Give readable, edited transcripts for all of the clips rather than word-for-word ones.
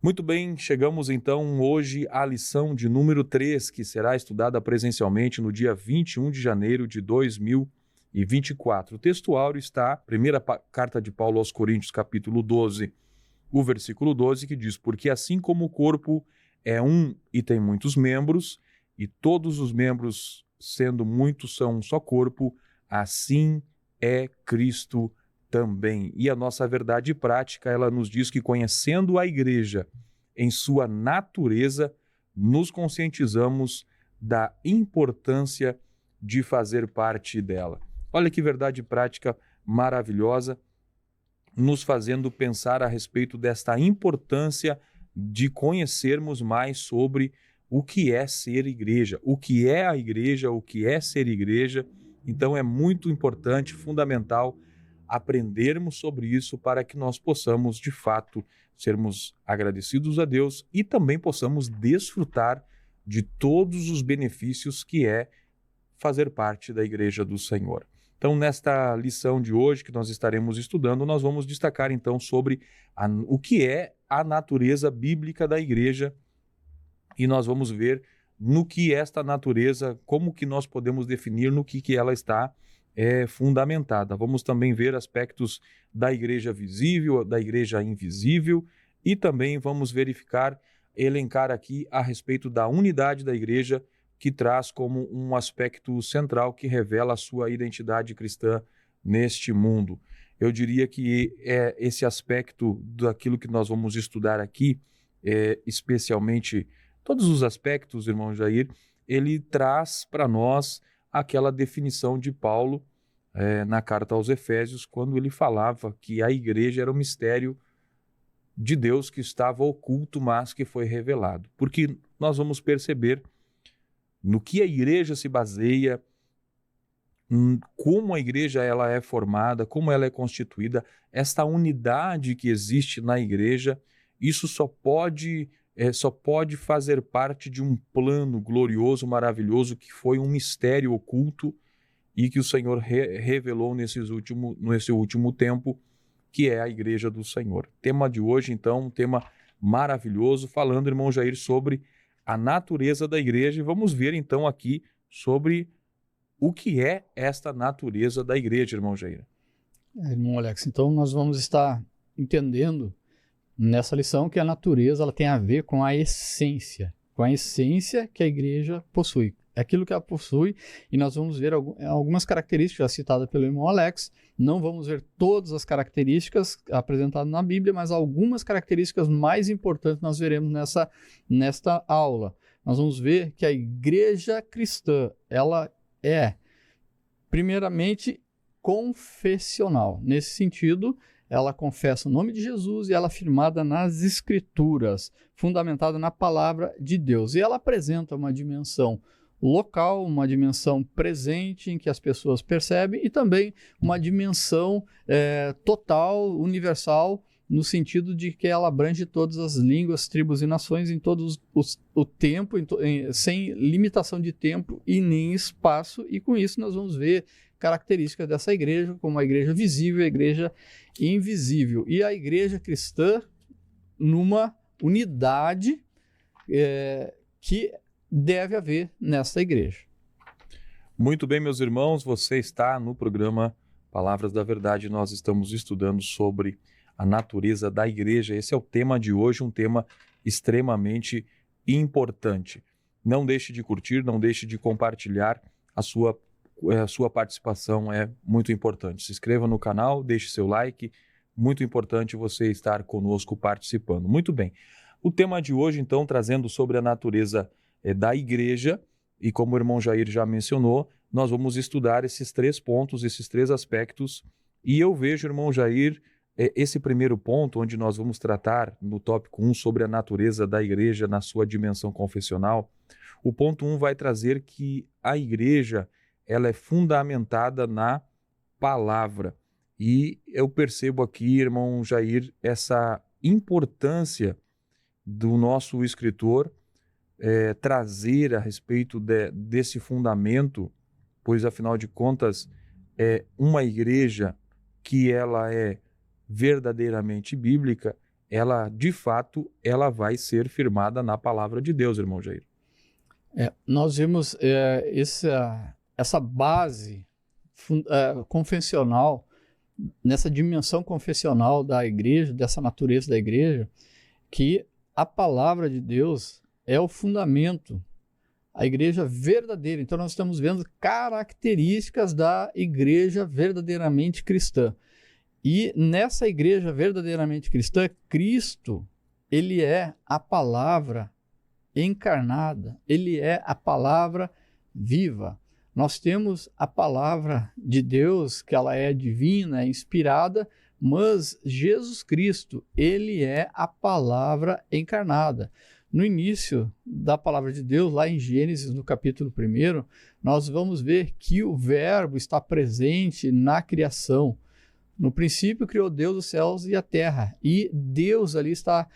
Muito bem, chegamos então hoje à lição de número 3, que será estudada presencialmente no dia 21 de janeiro de 2024. O texto áureo está, primeira carta de Paulo aos Coríntios, capítulo 12, o versículo 12, que diz: Porque assim como o corpo é um e tem muitos membros, e todos os membros, sendo muitos, são um só corpo, assim é Cristo também. E a nossa verdade prática, ela nos diz que, conhecendo a igreja em sua natureza, nos conscientizamos da importância de fazer parte dela. Olha que verdade prática maravilhosa, nos fazendo pensar a respeito desta importância de conhecermos mais sobre o que é ser igreja, o que é a igreja, o que é ser igreja. Então é muito importante, fundamental, aprendermos sobre isso para que nós possamos, de fato, sermos agradecidos a Deus e também possamos desfrutar de todos os benefícios que é fazer parte da igreja do Senhor. Então, nesta lição de hoje que nós estaremos estudando, nós vamos destacar então sobre o que é a natureza bíblica da igreja e nós vamos ver no que esta natureza, como que nós podemos definir no que ela está fundamentada. Vamos também ver aspectos da igreja visível, da igreja invisível e também vamos elencar aqui a respeito da unidade da igreja, que traz como um aspecto central que revela a sua identidade cristã neste mundo. Eu diria que esse aspecto daquilo que nós vamos estudar aqui, especialmente todos os aspectos, irmão Jair, ele traz para nós aquela definição de Paulo na carta aos Efésios, quando ele falava que a igreja era um mistério de Deus que estava oculto, mas que foi revelado. Porque nós vamos perceber no que a igreja se baseia, como a igreja ela é formada, como ela é constituída, esta unidade que existe na igreja, isso só pode fazer parte de um plano glorioso, maravilhoso, que foi um mistério oculto e que o Senhor revelou nesse último tempo, que é a igreja do Senhor. Tema de hoje, então, um tema maravilhoso, falando, irmão Jair, sobre a natureza da igreja, e vamos ver então aqui sobre o que é esta natureza da igreja, irmão Jair. Irmão Alex, então nós vamos estar entendendo nessa lição que a natureza ela tem a ver com a essência que a igreja possui. É aquilo que ela possui, e nós vamos ver algumas características citadas pelo irmão Alex. Não vamos ver todas as características apresentadas na Bíblia, mas algumas características mais importantes nós veremos nesta aula. Nós vamos ver que a igreja cristã, ela é, primeiramente, confessional. Nesse sentido, ela confessa o nome de Jesus e ela é firmada nas Escrituras, fundamentada na palavra de Deus. E ela apresenta uma dimensão local, uma dimensão presente em que as pessoas percebem, e também uma dimensão total, universal, no sentido de que ela abrange todas as línguas, tribos e nações em todo o tempo, sem limitação de tempo e nem espaço, e com isso nós vamos ver características dessa igreja, como a igreja visível e a igreja invisível. E a igreja cristã numa unidade que deve haver nessa igreja. Muito bem, meus irmãos, você está no programa Palavras da Verdade. Nós estamos estudando sobre a natureza da igreja. Esse é o tema de hoje, um tema extremamente importante. Não deixe de curtir, não deixe de compartilhar. A sua participação é muito importante. Se inscreva no canal, deixe seu like. Muito importante você estar conosco participando. Muito bem. O tema de hoje, então, trazendo sobre a natureza da igreja, e como o irmão Jair já mencionou, nós vamos estudar esses 3 pontos, esses 3 aspectos, e eu vejo, irmão Jair, esse primeiro ponto, onde nós vamos tratar no tópico 1 sobre a natureza da igreja na sua dimensão confessional. O ponto 1 vai trazer que a igreja ela é fundamentada na palavra, e eu percebo aqui, irmão Jair, essa importância do nosso escritor trazer a respeito desse fundamento, pois afinal de contas uma igreja que ela é verdadeiramente bíblica, ela, de fato, ela vai ser firmada na palavra de Deus, irmão Jair. Nós vimos essa base confessional, nessa dimensão confessional da igreja, dessa natureza da igreja, que a palavra de Deus é o fundamento, a igreja verdadeira. Então nós estamos vendo características da igreja verdadeiramente cristã. E nessa igreja verdadeiramente cristã, Cristo, ele é a palavra encarnada, ele é a palavra viva. Nós temos a palavra de Deus, que ela é divina, é inspirada, mas Jesus Cristo, ele é a palavra encarnada. No início da palavra de Deus, lá em Gênesis, no capítulo 1, nós vamos ver que o verbo está presente na criação. No princípio criou Deus os céus e a terra, e Deus ali está,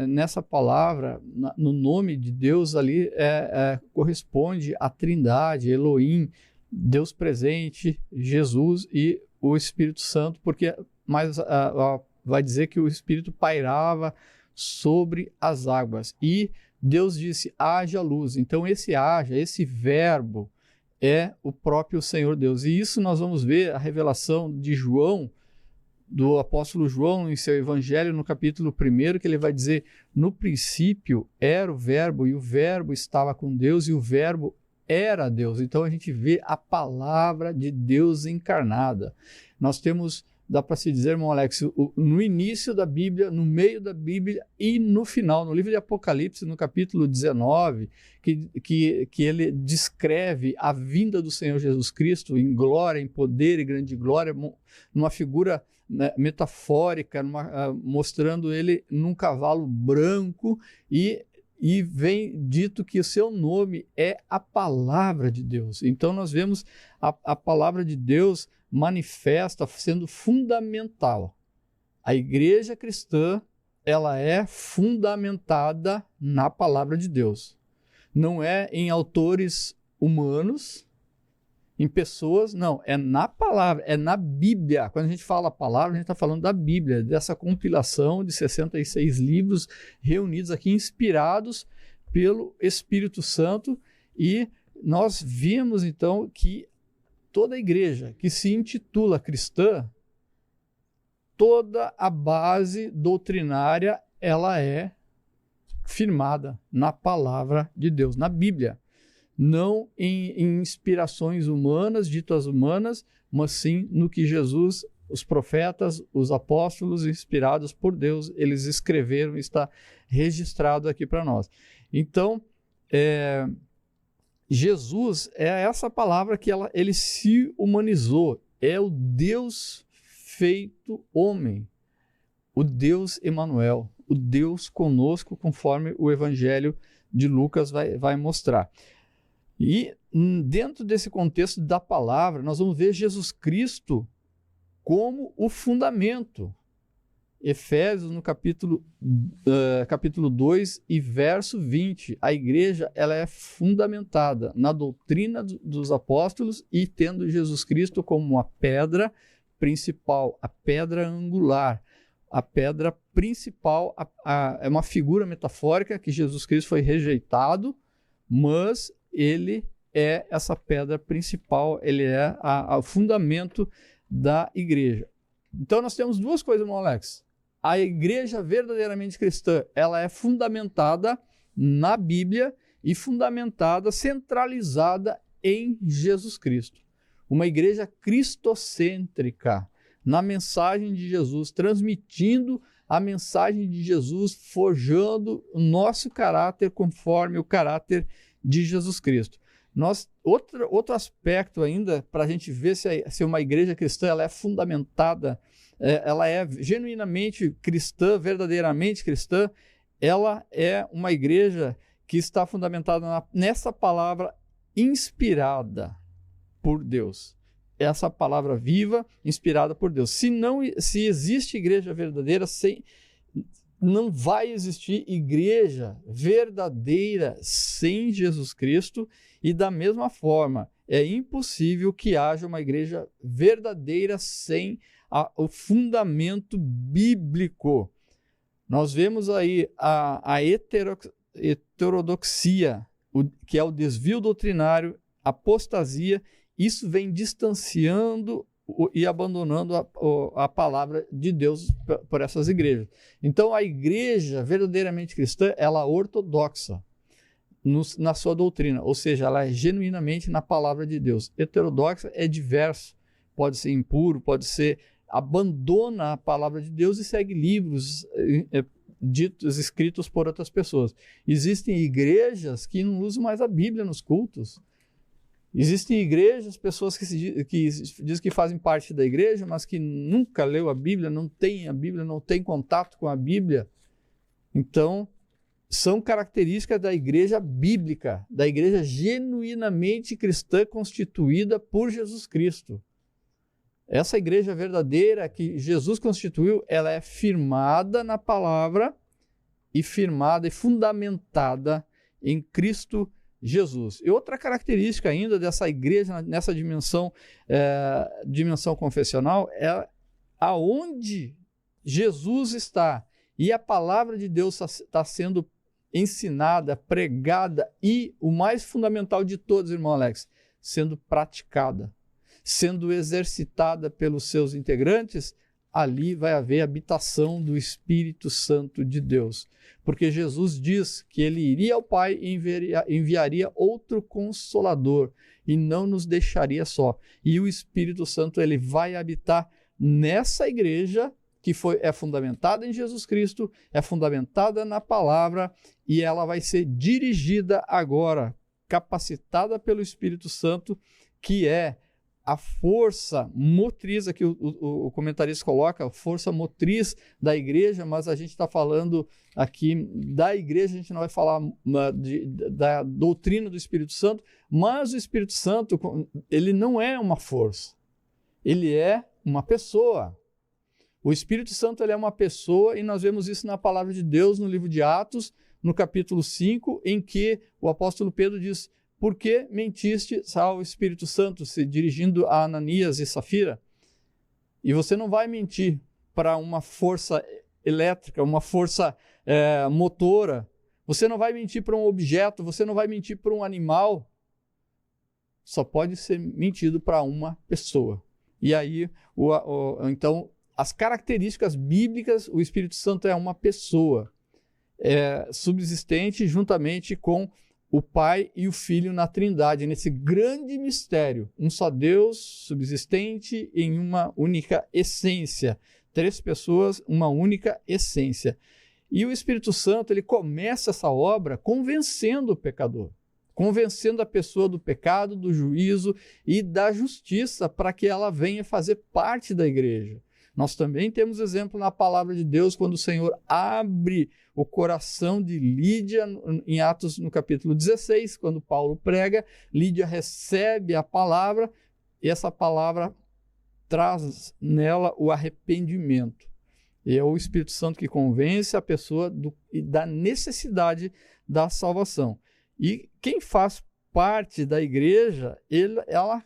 nessa palavra, no nome de Deus ali, corresponde à Trindade, Elohim, Deus presente, Jesus e o Espírito Santo, porque vai dizer que o Espírito pairava sobre as águas, e Deus disse, haja luz. Então esse verbo é o próprio Senhor Deus, e isso nós vamos ver a revelação de João, do apóstolo João, em seu evangelho, no capítulo 1, que ele vai dizer, no princípio era o verbo, e o verbo estava com Deus, e o verbo era Deus. Então a gente vê a palavra de Deus encarnada. Nós temos, dá para se dizer, irmão Alex, no início da Bíblia, no meio da Bíblia e no final, no livro de Apocalipse, no capítulo 19, que ele descreve a vinda do Senhor Jesus Cristo em glória, em poder e grande glória, numa figura, né, metafórica, mostrando ele num cavalo branco, e vem dito que o seu nome é a palavra de Deus. Então nós vemos a palavra de Deus manifesta, sendo fundamental. A igreja cristã, ela é fundamentada na palavra de Deus. Não é em autores humanos, em pessoas, não, é na palavra, é na Bíblia. Quando a gente fala a palavra, a gente está falando da Bíblia, dessa compilação de 66 livros reunidos aqui, inspirados pelo Espírito Santo, e nós vimos então que toda a igreja que se intitula cristã, toda a base doutrinária, ela é firmada na palavra de Deus, na Bíblia. Não em inspirações humanas, ditas humanas, mas sim no que Jesus, os profetas, os apóstolos, inspirados por Deus, eles escreveram, está registrado aqui para nós. Então, Jesus é essa palavra que ele se humanizou, é o Deus feito homem, o Deus Emanuel, o Deus conosco, conforme o Evangelho de Lucas vai mostrar. E dentro desse contexto da palavra, nós vamos ver Jesus Cristo como o fundamento. Efésios, no capítulo 2 e verso 20, a igreja ela é fundamentada na doutrina dos apóstolos e tendo Jesus Cristo como a pedra principal, a pedra angular, a pedra principal, é uma figura metafórica que Jesus Cristo foi rejeitado, mas ele é essa pedra principal, ele é o fundamento da igreja. Então nós temos duas coisas, irmão Alex. A igreja verdadeiramente cristã, ela é fundamentada na Bíblia e fundamentada, centralizada em Jesus Cristo. Uma igreja cristocêntrica, na mensagem de Jesus, transmitindo a mensagem de Jesus, forjando o nosso caráter conforme o caráter de Jesus Cristo. Outro aspecto ainda, para a gente ver se uma igreja cristã ela é fundamentada, ela é genuinamente cristã, verdadeiramente cristã, ela é uma igreja que está fundamentada nessa palavra inspirada por Deus. Essa palavra viva, inspirada por Deus. Se existe igreja verdadeira, não vai existir igreja verdadeira sem Jesus Cristo, e da mesma forma, é impossível que haja uma igreja verdadeira sem o fundamento bíblico. Nós vemos aí a heterodoxia, que é o desvio doutrinário, apostasia. Isso vem distanciando e abandonando a palavra de Deus por essas igrejas. Então, a igreja verdadeiramente cristã, ela é ortodoxa na sua doutrina, ou seja, ela é genuinamente na palavra de Deus. Heterodoxa é diverso, pode ser impuro, pode ser abandona a palavra de Deus e segue livros ditos, escritos por outras pessoas. Existem igrejas que não usam mais a Bíblia nos cultos. Existem igrejas, pessoas que dizem que fazem parte da igreja, mas que nunca leu a Bíblia, não tem a Bíblia, não tem contato com a Bíblia. Então, são características da igreja bíblica, da igreja genuinamente cristã constituída por Jesus Cristo. Essa igreja verdadeira que Jesus constituiu, ela é firmada na palavra e firmada e fundamentada em Cristo Jesus. E outra característica ainda dessa igreja, nessa dimensão confessional, é aonde Jesus está e a palavra de Deus está sendo ensinada, pregada e, o mais fundamental de todos, irmão Alex, sendo praticada, sendo exercitada pelos seus integrantes, ali vai haver habitação do Espírito Santo de Deus. Porque Jesus diz que ele iria ao Pai e enviaria outro Consolador e não nos deixaria só. E o Espírito Santo ele vai habitar nessa igreja que é fundamentada em Jesus Cristo, é fundamentada na palavra e ela vai ser dirigida agora, capacitada pelo Espírito Santo, que é a força motriz, aqui o comentarista coloca, a força motriz da igreja, mas a gente está falando aqui da igreja, a gente não vai falar da doutrina do Espírito Santo, mas o Espírito Santo, ele não é uma força, ele é uma pessoa. O Espírito Santo ele é uma pessoa e nós vemos isso na palavra de Deus no livro de Atos, no capítulo 5, em que o apóstolo Pedro diz: por que mentiste ao Espírito Santo, se dirigindo a Ananias e Safira? E você não vai mentir para uma força elétrica, uma força motora. Você não vai mentir para um objeto, você não vai mentir para um animal. Só pode ser mentido para uma pessoa. E aí, então, as características bíblicas, o Espírito Santo é uma pessoa subsistente juntamente com o Pai e o Filho na Trindade, nesse grande mistério, um só Deus subsistente em uma única essência. 3 pessoas, uma única essência. E o Espírito Santo, ele começa essa obra convencendo o pecador, convencendo a pessoa do pecado, do juízo e da justiça para que ela venha fazer parte da igreja. Nós também temos exemplo na palavra de Deus, quando o Senhor abre o coração de Lídia, em Atos no capítulo 16, quando Paulo prega, Lídia recebe a palavra e essa palavra traz nela o arrependimento. E é o Espírito Santo que convence a pessoa da necessidade da salvação. E quem faz parte da igreja, ela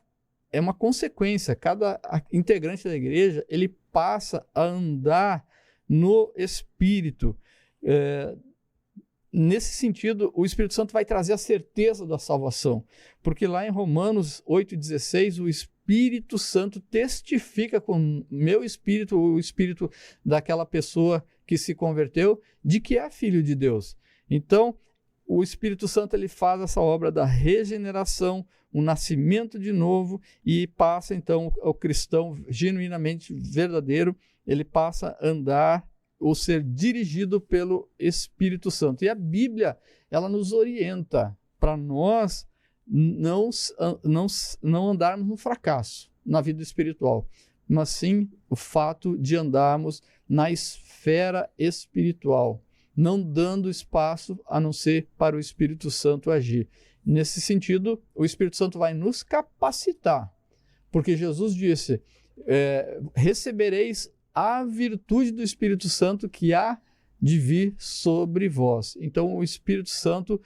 é uma consequência. Cada integrante da igreja, ele passa a andar no Espírito. Nesse sentido, o Espírito Santo vai trazer a certeza da salvação, porque lá em Romanos 8,16, o Espírito Santo testifica com meu espírito, o espírito daquela pessoa que se converteu, de que é filho de Deus. Então, o Espírito Santo ele faz essa obra da regeneração, um nascimento de novo, e passa então o cristão genuinamente verdadeiro, ele passa a andar ou ser dirigido pelo Espírito Santo. E a Bíblia, ela nos orienta para nós não andarmos no fracasso na vida espiritual, mas sim o fato de andarmos na esfera espiritual, não dando espaço a não ser para o Espírito Santo agir. Nesse sentido, o Espírito Santo vai nos capacitar, porque Jesus disse, recebereis a virtude do Espírito Santo que há de vir sobre vós. Então, o Espírito Santo,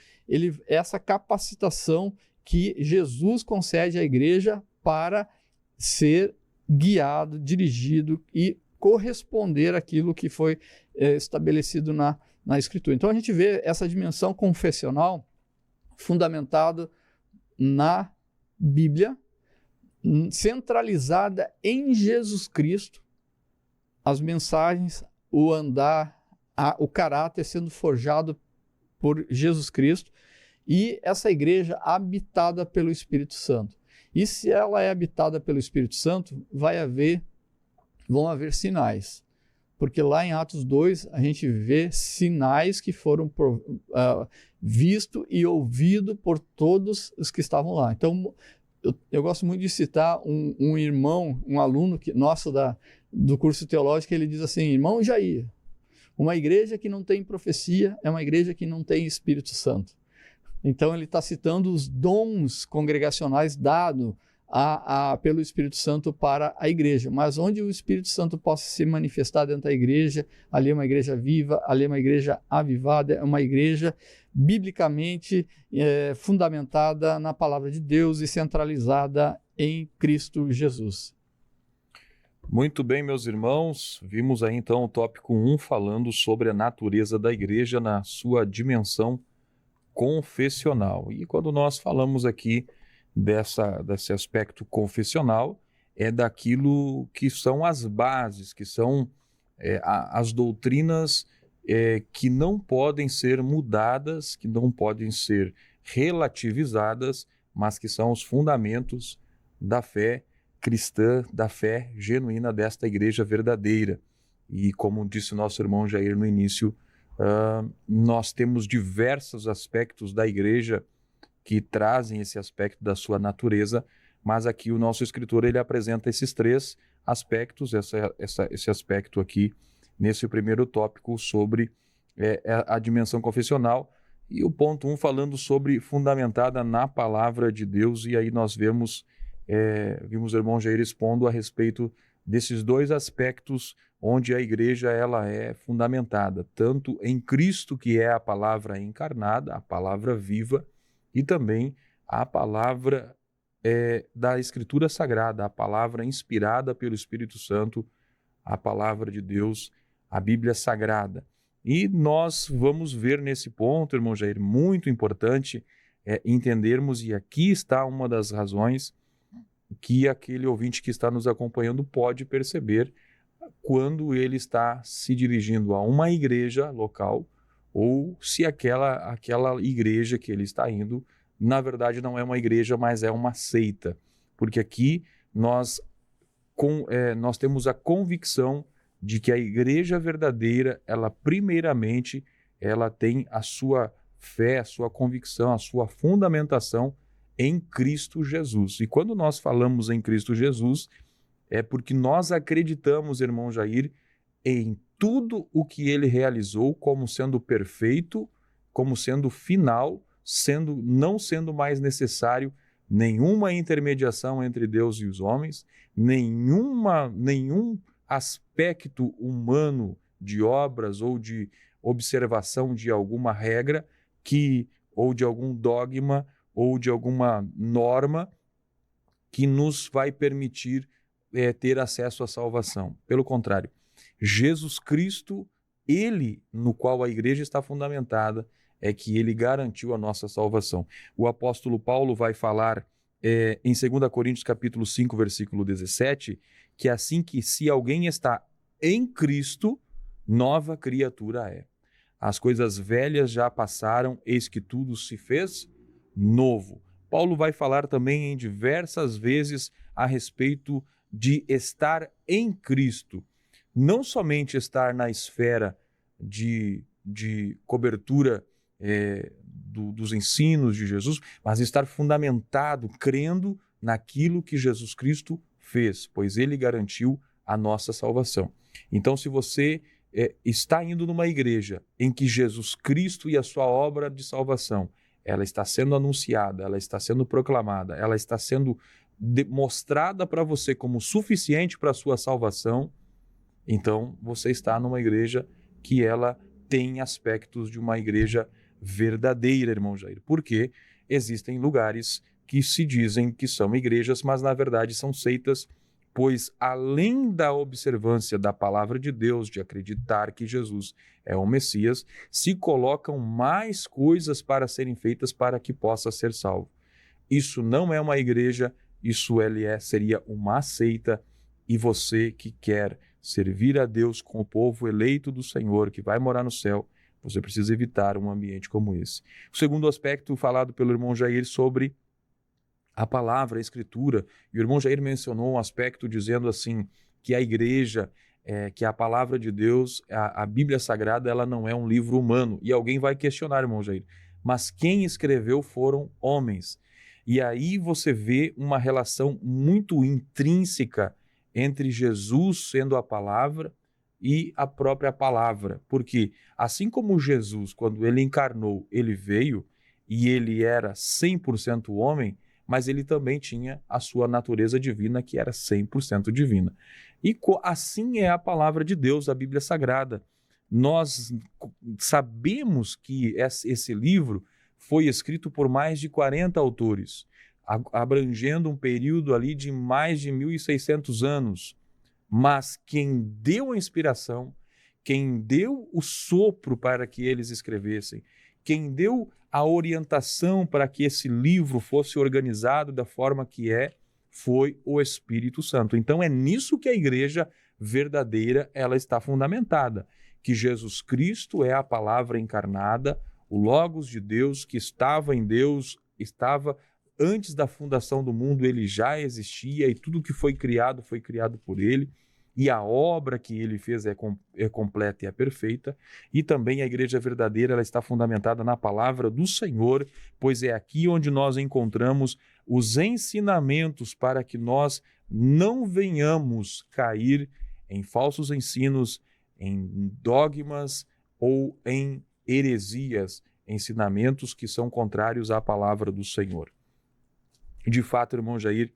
essa capacitação que Jesus concede à igreja para ser guiado, dirigido e corresponder àquilo que foi estabelecido na Escritura. Então a gente vê essa dimensão confessional fundamentada na Bíblia, centralizada em Jesus Cristo, as mensagens, o andar, o caráter sendo forjado por Jesus Cristo, e essa igreja habitada pelo Espírito Santo. E se ela é habitada pelo Espírito Santo, vão haver sinais. Porque lá em Atos 2, a gente vê sinais que foram visto e ouvido por todos os que estavam lá. Então, eu gosto muito de citar um irmão, um aluno nosso do curso teológico, ele diz assim: irmão Jair, uma igreja que não tem profecia é uma igreja que não tem Espírito Santo. Então ele está citando os dons congregacionais dados pelo Espírito Santo para a igreja, mas onde o Espírito Santo possa se manifestar dentro da igreja, ali é uma igreja viva, ali é uma igreja avivada, é uma igreja biblicamente fundamentada na palavra de Deus e centralizada em Cristo Jesus. Muito bem, meus irmãos, vimos aí então o tópico 1 falando sobre a natureza da igreja na sua dimensão confessional. E quando nós falamos aqui desse aspecto confessional, é daquilo que são as bases, que são as doutrinas que não podem ser mudadas, que não podem ser relativizadas, mas que são os fundamentos da fé cristã, da fé genuína desta igreja verdadeira. E como disse o nosso irmão Jair no início, nós temos diversos aspectos da igreja que trazem esse aspecto da sua natureza, mas aqui o nosso escritor ele apresenta esses 3 aspectos, esse aspecto aqui, nesse primeiro tópico sobre a dimensão confessional, e o ponto 1 falando sobre fundamentada na palavra de Deus, e aí nós vimos o irmão Jair expondo a respeito desses 2 aspectos onde a igreja ela é fundamentada, tanto em Cristo, que é a palavra encarnada, a palavra viva, e também a palavra da Escritura Sagrada, a palavra inspirada pelo Espírito Santo, a palavra de Deus, a Bíblia Sagrada. E nós vamos ver nesse ponto, irmão Jair, muito importante entendermos, e aqui está uma das razões que aquele ouvinte que está nos acompanhando pode perceber quando ele está se dirigindo a uma igreja local, ou se aquela igreja que ele está indo, na verdade não é uma igreja, mas é uma seita. Porque aqui nós temos a convicção de que a igreja verdadeira, ela primeiramente, ela tem a sua fé, a sua convicção, a sua fundamentação em Cristo Jesus. E quando nós falamos em Cristo Jesus, é porque nós acreditamos, irmão Jair, em tudo o que ele realizou como sendo perfeito, como sendo final, não sendo mais necessário nenhuma intermediação entre Deus e os homens, nenhum aspecto humano de obras ou de observação de alguma regra ou de algum dogma ou de alguma norma que nos vai permitir ter acesso à salvação. Pelo contrário, Jesus Cristo, ele no qual a igreja está fundamentada, é que ele garantiu a nossa salvação. O apóstolo Paulo vai falar em 2 Coríntios capítulo 5, versículo 17, que assim que se alguém está em Cristo, nova criatura é. As coisas velhas já passaram, eis que tudo se fez novo. Paulo vai falar também em diversas vezes a respeito de estar em Cristo. Não somente estar na esfera de cobertura dos ensinos de Jesus, mas estar fundamentado, crendo naquilo que Jesus Cristo fez, pois ele garantiu a nossa salvação. Então, se você está indo numa igreja em que Jesus Cristo e a sua obra de salvação, ela está sendo anunciada, ela está sendo proclamada, ela está sendo mostrada para você como suficiente para a sua salvação, então você está numa igreja que ela tem aspectos de uma igreja verdadeira, irmão Jair. Porque existem lugares que se dizem que são igrejas, mas na verdade são seitas pois além da observância da palavra de Deus, de acreditar que Jesus é o Messias, se colocam mais coisas para serem feitas para que possa ser salvo. Isso não é uma igreja, isso seria uma seita, e você que quer servir a Deus com o povo eleito do Senhor, que vai morar no céu, você precisa evitar um ambiente como esse. O segundo aspecto falado pelo irmão Jair sobre a palavra, a escritura, e o irmão Jair mencionou um aspecto dizendo assim, que a igreja, que a palavra de Deus, a Bíblia Sagrada, ela não é um livro humano. E alguém vai questionar, irmão Jair, mas quem escreveu foram homens. E aí você vê uma relação muito intrínseca entre Jesus sendo a palavra e a própria palavra. Porque assim como Jesus, quando ele encarnou, ele veio e ele era 100% homem, mas ele também tinha a sua natureza divina, que era 100% divina. E assim é a palavra de Deus, a Bíblia Sagrada. Nós sabemos que esse livro foi escrito por mais de 40 autores, abrangendo um período ali de mais de 1.600 anos. Mas quem deu a inspiração, quem deu o sopro para que eles escrevessem, quem deu a orientação para que esse livro fosse organizado da forma que foi o Espírito Santo. Então é nisso que a igreja verdadeira ela está fundamentada, que Jesus Cristo é a palavra encarnada, o Logos de Deus, que estava em Deus, estava antes da fundação do mundo, ele já existia e tudo que foi criado por ele. E a obra que ele fez é completa e é perfeita. E também a igreja verdadeira ela está fundamentada na palavra do Senhor, pois é aqui onde nós encontramos os ensinamentos para que nós não venhamos cair em falsos ensinos, em dogmas ou em heresias, ensinamentos que são contrários à palavra do Senhor. De fato, irmão Jair,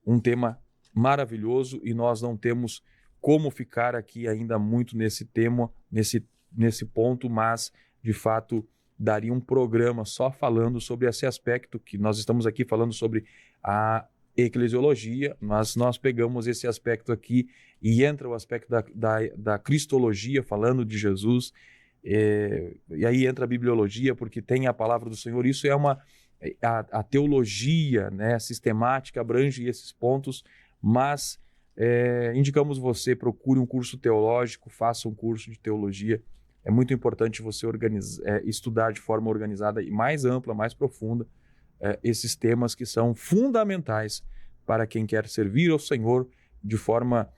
um tema maravilhoso e nós não temos como ficar aqui ainda muito nesse tema, nesse ponto, mas, de fato, daria um programa só falando sobre esse aspecto que nós estamos aqui falando sobre a eclesiologia, mas nós pegamos esse aspecto aqui e entra o aspecto da cristologia, falando de Jesus, e aí entra a bibliologia, porque tem a palavra do Senhor. Isso é a teologia, né, sistemática, abrange esses pontos, mas indicamos você, procure um curso teológico, faça um curso de teologia. É muito importante você estudar de forma organizada e mais ampla, mais profunda, esses temas que são fundamentais para quem quer servir ao Senhor de forma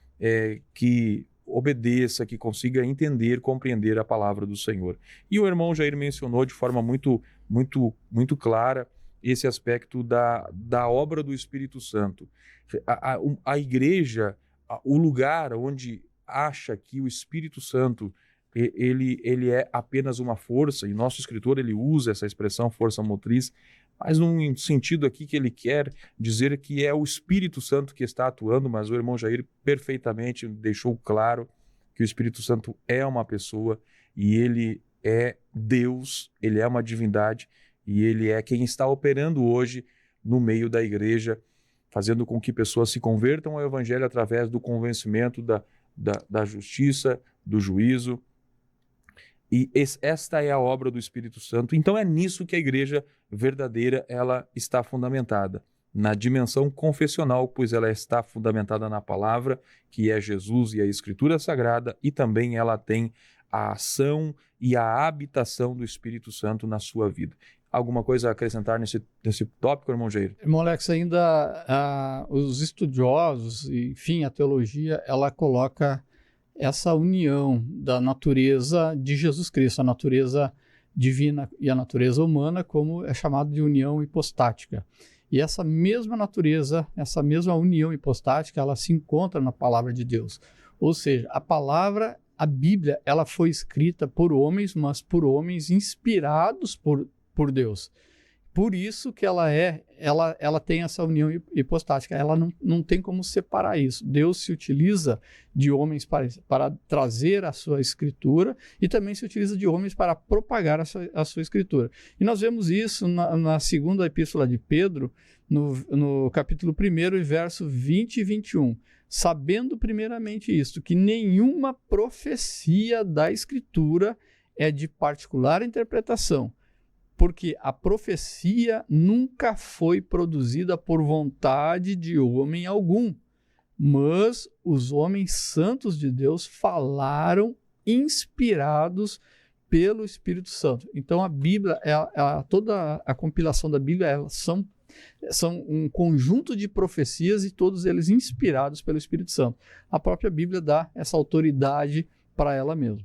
que obedeça, que consiga entender, compreender a palavra do Senhor. E o irmão Jair mencionou de forma muito, muito, muito clara esse aspecto da obra do Espírito Santo. A igreja, o lugar onde acha que o Espírito Santo ele é apenas uma força, e nosso escritor ele usa essa expressão força motriz, mas num sentido aqui que ele quer dizer que é o Espírito Santo que está atuando, mas o irmão Jair perfeitamente deixou claro que o Espírito Santo é uma pessoa e ele é Deus, ele é uma divindade e ele é quem está operando hoje no meio da igreja, fazendo com que pessoas se convertam ao Evangelho através do convencimento da justiça, do juízo. E esta é a obra do Espírito Santo. Então é nisso que a igreja verdadeira ela está fundamentada, na dimensão confessional, pois ela está fundamentada na palavra, que é Jesus e a Escritura Sagrada, e também ela tem a ação e a habitação do Espírito Santo na sua vida. Alguma coisa a acrescentar nesse tópico, irmão Jair? Irmão Alex, ainda os estudiosos, enfim, a teologia, ela coloca essa união da natureza de Jesus Cristo, a natureza divina e a natureza humana, como é chamado de união hipostática. E essa mesma natureza, essa mesma união hipostática, ela se encontra na palavra de Deus. Ou seja, a Bíblia, ela foi escrita por homens, mas por homens inspirados por Deus. Por isso que ela tem essa união hipostática, ela não tem como separar isso. Deus se utiliza de homens para trazer a sua escritura e também se utiliza de homens para propagar a sua escritura. E nós vemos isso na segunda epístola de Pedro, no capítulo 1, verso 20 e 21. sabendo primeiramente isto, que nenhuma profecia da Escritura é de particular interpretação, porque a profecia nunca foi produzida por vontade de homem algum, mas os homens santos de Deus falaram inspirados pelo Espírito Santo. Então a Bíblia, toda a compilação da Bíblia, são um conjunto de profecias e todos eles inspirados pelo Espírito Santo. A própria Bíblia dá essa autoridade para ela mesma.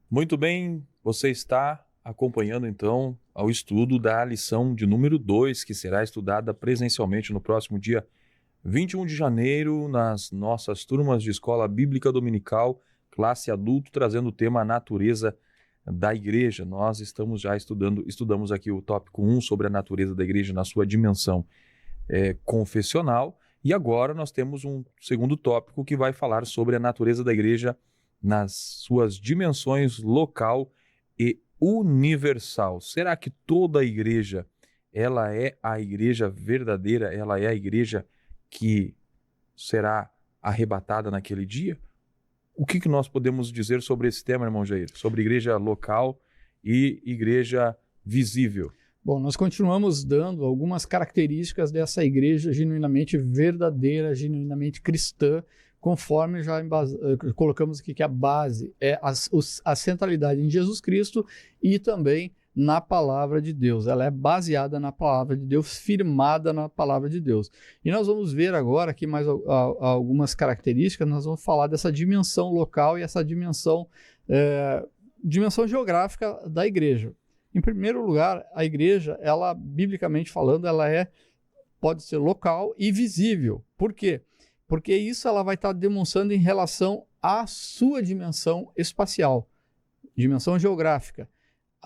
Muito bem, você está acompanhando então ao estudo da lição de número 2, que será estudada presencialmente no próximo dia 21 de janeiro, nas nossas turmas de escola bíblica dominical, classe adulto, trazendo o tema natureza da igreja. Nós estudamos aqui o tópico 1 sobre a natureza da igreja na sua dimensão confessional, e agora nós temos um segundo tópico que vai falar sobre a natureza da igreja nas suas dimensões local e universal. Será que toda a igreja, ela é a igreja verdadeira, ela é a igreja que será arrebatada naquele dia? O que nós podemos dizer sobre esse tema, irmão Jair? Sobre igreja local e igreja visível. Bom, nós continuamos dando algumas características dessa igreja genuinamente verdadeira, genuinamente cristã, conforme já colocamos aqui que a base é a centralidade em Jesus Cristo e também na palavra de Deus. Ela é baseada na palavra de Deus, firmada na palavra de Deus. E nós vamos ver agora aqui mais algumas características. Nós vamos falar dessa dimensão local e essa dimensão geográfica da igreja. Em primeiro lugar, a igreja, ela, biblicamente falando, ela pode ser local e visível. Por quê? Porque isso ela vai estar demonstrando em relação à sua dimensão espacial, dimensão geográfica,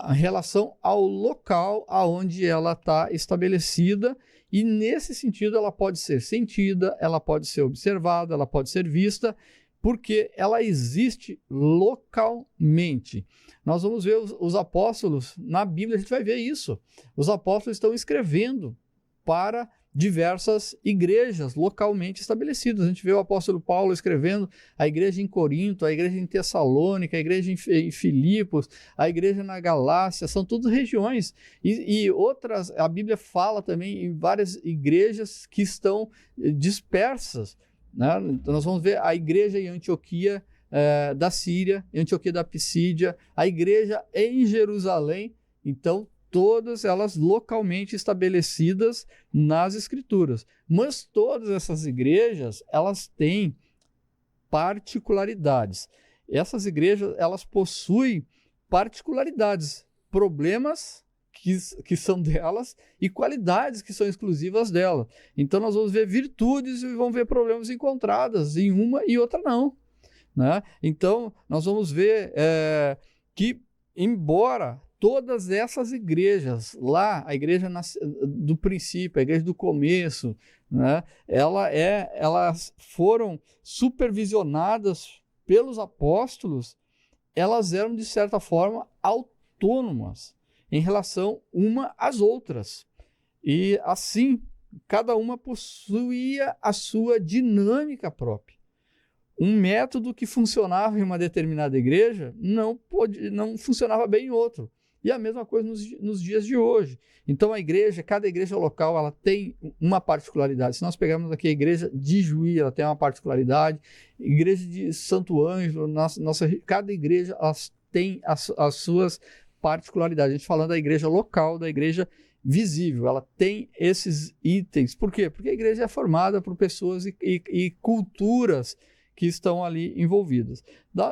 em relação ao local aonde ela está estabelecida, e nesse sentido ela pode ser sentida, ela pode ser observada, ela pode ser vista, porque ela existe localmente. Nós vamos ver os apóstolos, na Bíblia a gente vai ver isso. Os apóstolos estão escrevendo para diversas igrejas localmente estabelecidas. A gente vê o apóstolo Paulo escrevendo a igreja em Corinto, a igreja em Tessalônica, a igreja em Filipos, a igreja na Galácia, são todas regiões. E outras, a Bíblia fala também em várias igrejas que estão dispersas, né? Então nós vamos ver a igreja em Antioquia da Síria, em Antioquia da Pisídia, a igreja em Jerusalém. Então, todas elas localmente estabelecidas nas Escrituras. Mas todas essas igrejas, elas têm particularidades. Essas igrejas, elas possuem particularidades, problemas que são delas e qualidades que são exclusivas dela. Então nós vamos ver virtudes e vamos ver problemas encontradas em uma e outra não, né? Então nós vamos ver que, embora todas essas igrejas, lá, a igreja do princípio, a igreja do começo, né, elas foram supervisionadas pelos apóstolos, elas eram, de certa forma, autônomas em relação uma às outras. E, assim, cada uma possuía a sua dinâmica própria. Um método que funcionava em uma determinada igreja não funcionava bem em outro. E a mesma coisa nos dias de hoje. Então cada igreja local, ela tem uma particularidade. Se nós pegarmos aqui a igreja de Juí, ela tem uma particularidade. Igreja de Santo Ângelo, cada igreja tem as suas particularidades. A gente falando da igreja local, da igreja visível, ela tem esses itens. Por quê? Porque a igreja é formada por pessoas e culturas que estão ali envolvidas.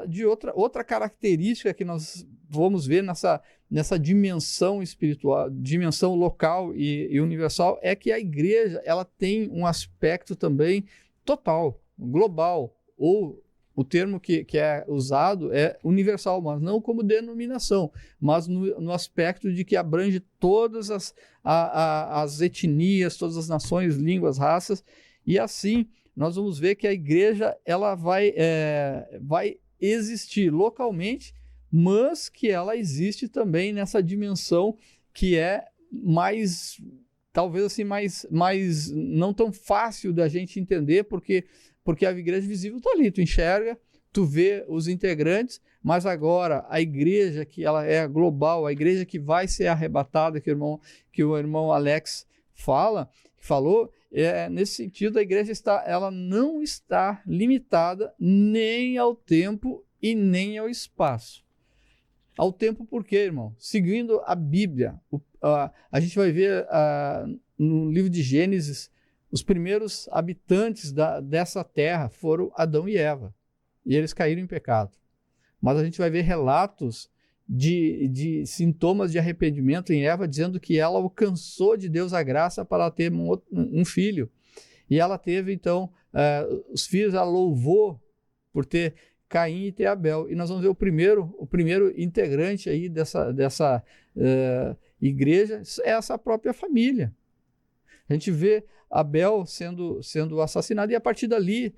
De outra característica que nós vamos ver nessa dimensão espiritual, dimensão local e universal, é que a igreja ela tem um aspecto também total, global, ou o termo que é usado é universal, mas não como denominação, mas no aspecto de que abrange todas as etnias, todas as nações, línguas, raças, e assim nós vamos ver que a igreja ela vai existir localmente, mas que ela existe também nessa dimensão que é mais, talvez assim, mais não tão fácil da gente entender, porque porque a igreja visível está ali, tu enxerga, tu vê os integrantes, mas agora a igreja que ela é global, a igreja que vai ser arrebatada, que o irmão Alex falou, nesse sentido a igreja ela não está limitada nem ao tempo e nem ao espaço. Ao tempo por quê, irmão? Seguindo a Bíblia, a gente vai ver no livro de Gênesis, os primeiros habitantes dessa terra foram Adão e Eva, e eles caíram em pecado. Mas a gente vai ver relatos de sintomas de arrependimento em Eva, dizendo que ela alcançou de Deus a graça para ter um filho. E ela teve, então, os filhos, ela louvou por ter Caim e ter Abel. E nós vamos ver o primeiro integrante aí dessa igreja, é essa própria família. A gente vê Abel sendo assassinado, e a partir dali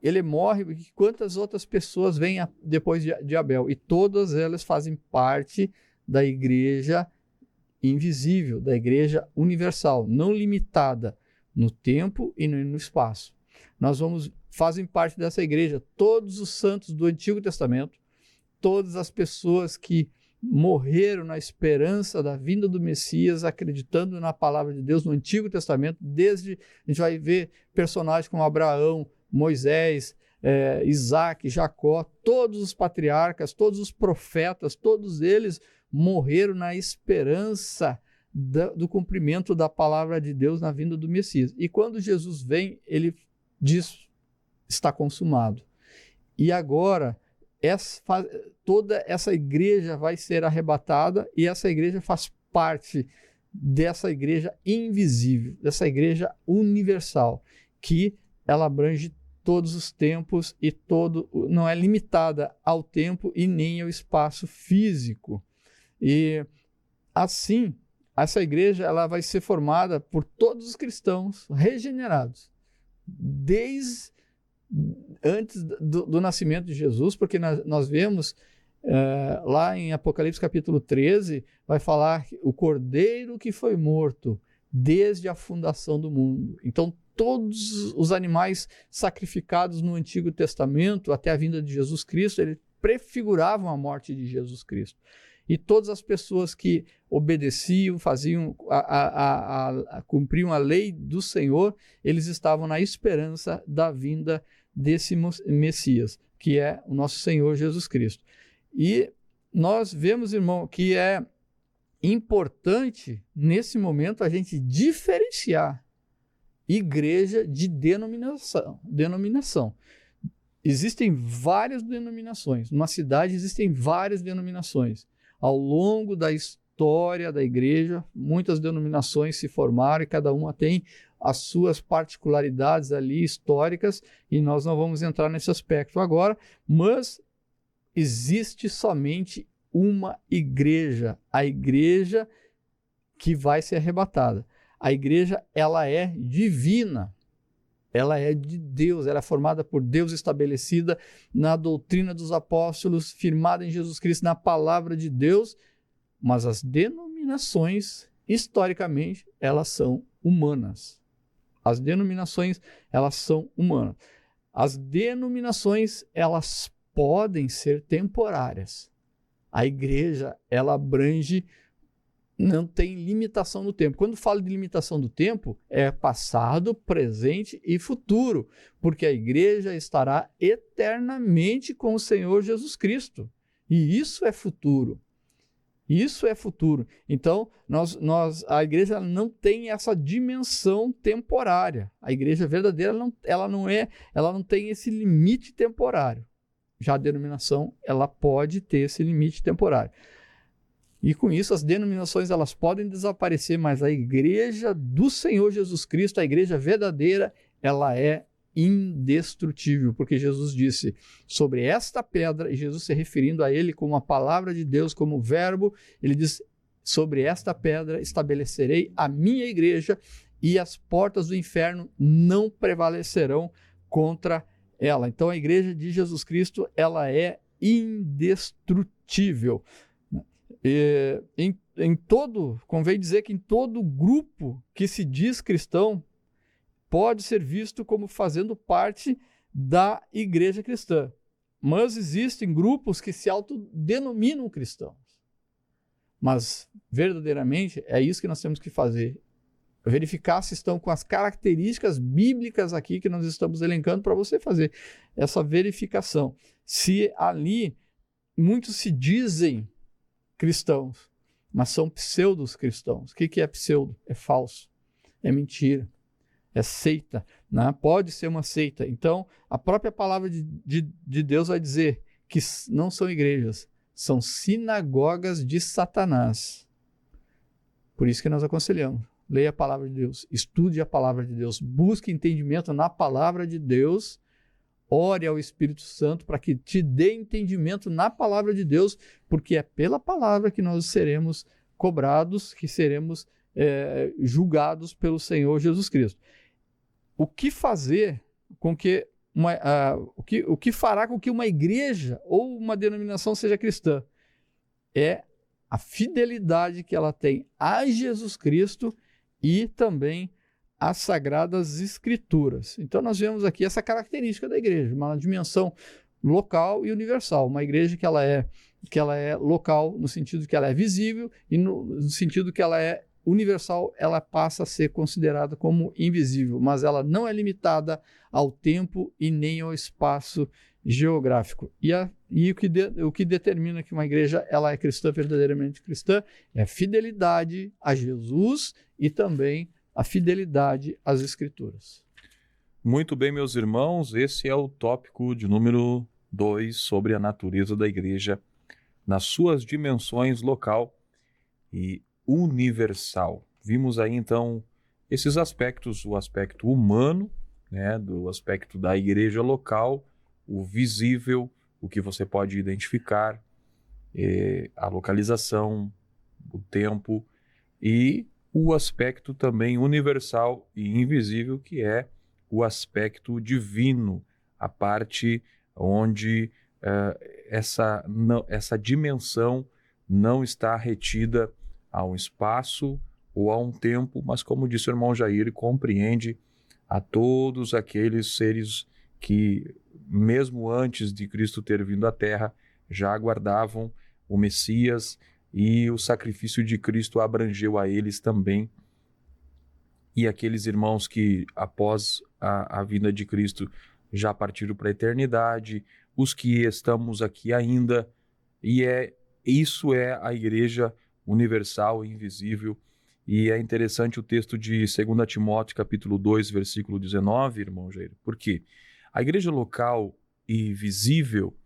ele morre. Quantas outras pessoas vêm depois de Abel? E todas elas fazem parte da igreja invisível, da igreja universal, não limitada no tempo e no espaço. Fazem parte dessa igreja todos os santos do Antigo Testamento, todas as pessoas que morreram na esperança da vinda do Messias, acreditando na palavra de Deus no Antigo Testamento. A gente vai ver personagens como Abraão, Moisés, Isaac, Jacó, todos os patriarcas, todos os profetas, todos eles morreram na esperança do cumprimento da palavra de Deus na vinda do Messias. E quando Jesus vem, ele diz: está consumado. E agora toda essa igreja vai ser arrebatada, e essa igreja faz parte dessa igreja invisível, dessa igreja universal, que ela abrange todos os tempos e não é limitada ao tempo e nem ao espaço físico. E assim, essa igreja ela vai ser formada por todos os cristãos regenerados, desde antes do nascimento de Jesus, porque nós vemos lá em Apocalipse capítulo 13, vai falar o Cordeiro que foi morto desde a fundação do mundo. Então, todos os animais sacrificados no Antigo Testamento, até a vinda de Jesus Cristo, eles prefiguravam a morte de Jesus Cristo. E todas as pessoas que obedeciam, cumpriam a lei do Senhor, eles estavam na esperança da vinda desse Messias, que é o nosso Senhor Jesus Cristo. E nós vemos, irmão, que é importante, nesse momento, a gente diferenciar igreja de denominação. Existem várias denominações. Numa cidade existem várias denominações. Ao longo da história da igreja, muitas denominações se formaram e cada uma tem as suas particularidades ali históricas, e nós não vamos entrar nesse aspecto agora, mas existe somente uma igreja, a igreja que vai ser arrebatada. A igreja, ela é divina, ela é de Deus, ela é formada por Deus, estabelecida na doutrina dos apóstolos, firmada em Jesus Cristo, na palavra de Deus, mas as denominações, historicamente, elas são humanas. As denominações, elas são humanas. As denominações, elas podem ser temporárias. A igreja, ela abrange, não tem limitação no tempo. Quando falo de limitação do tempo, é passado, presente e futuro, porque a igreja estará eternamente com o Senhor Jesus Cristo. E isso é futuro. Isso é futuro. Então, a igreja não tem essa dimensão temporária. A igreja verdadeira, ela não tem esse limite temporário. Já a denominação, ela pode ter esse limite temporário. E com isso, as denominações elas podem desaparecer, mas a igreja do Senhor Jesus Cristo, a igreja verdadeira, ela é indestrutível, porque Jesus disse sobre esta pedra, e Jesus se referindo a ele como a palavra de Deus, como verbo, ele diz: sobre esta pedra estabelecerei a minha igreja, e as portas do inferno não prevalecerão contra ela. Então a igreja de Jesus Cristo, ela é indestrutível. Convém dizer que em todo grupo que se diz cristão, pode ser visto como fazendo parte da igreja cristã. Mas existem grupos que se autodenominam cristãos. Mas, verdadeiramente, é isso que nós temos que fazer. Verificar se estão com as características bíblicas aqui que nós estamos elencando para você fazer essa verificação. Se ali muitos se dizem cristãos, mas são pseudos cristãos. O que é pseudo? É falso, é mentira, é seita, né? Pode ser uma seita. Então, a própria palavra de Deus vai dizer que não são igrejas, são sinagogas de Satanás. Por isso que nós aconselhamos. Leia a palavra de Deus, estude a palavra de Deus, busque entendimento na palavra de Deus, ore ao Espírito Santo para que te dê entendimento na palavra de Deus, porque é pela palavra que nós seremos cobrados, que seremos julgados pelo Senhor Jesus Cristo. O que fazer com que o que fará com que uma igreja ou uma denominação seja cristã? É a fidelidade que ela tem a Jesus Cristo e também as Sagradas Escrituras. Então nós vemos aqui essa característica da igreja, uma dimensão local e universal. Uma igreja que ela é local no sentido que ela é visível e no sentido que ela é universal, ela passa a ser considerada como invisível, mas ela não é limitada ao tempo e nem ao espaço geográfico. E o que determina que uma igreja ela é cristã, verdadeiramente cristã, é fidelidade a Jesus e também a fidelidade às Escrituras. Muito bem, meus irmãos, esse é o tópico de número 2 sobre a natureza da igreja nas suas dimensões local e universal. Vimos aí então esses aspectos, o aspecto humano, né, do aspecto da igreja local, o visível, o que você pode identificar, a localização, o tempo e o aspecto também universal e invisível, que é o aspecto divino, a parte onde essa dimensão não está retida a um espaço ou a um tempo, mas como disse o irmão Jair, compreende a todos aqueles seres que, mesmo antes de Cristo ter vindo à Terra, já aguardavam o Messias e o sacrifício de Cristo abrangeu a eles também. E aqueles irmãos que, após a vinda de Cristo, já partiram para a eternidade, os que estamos aqui ainda, e isso é a igreja universal e invisível. E é interessante o texto de 2 Timóteo, capítulo 2, versículo 19, irmão Jair, porque a igreja local e visível,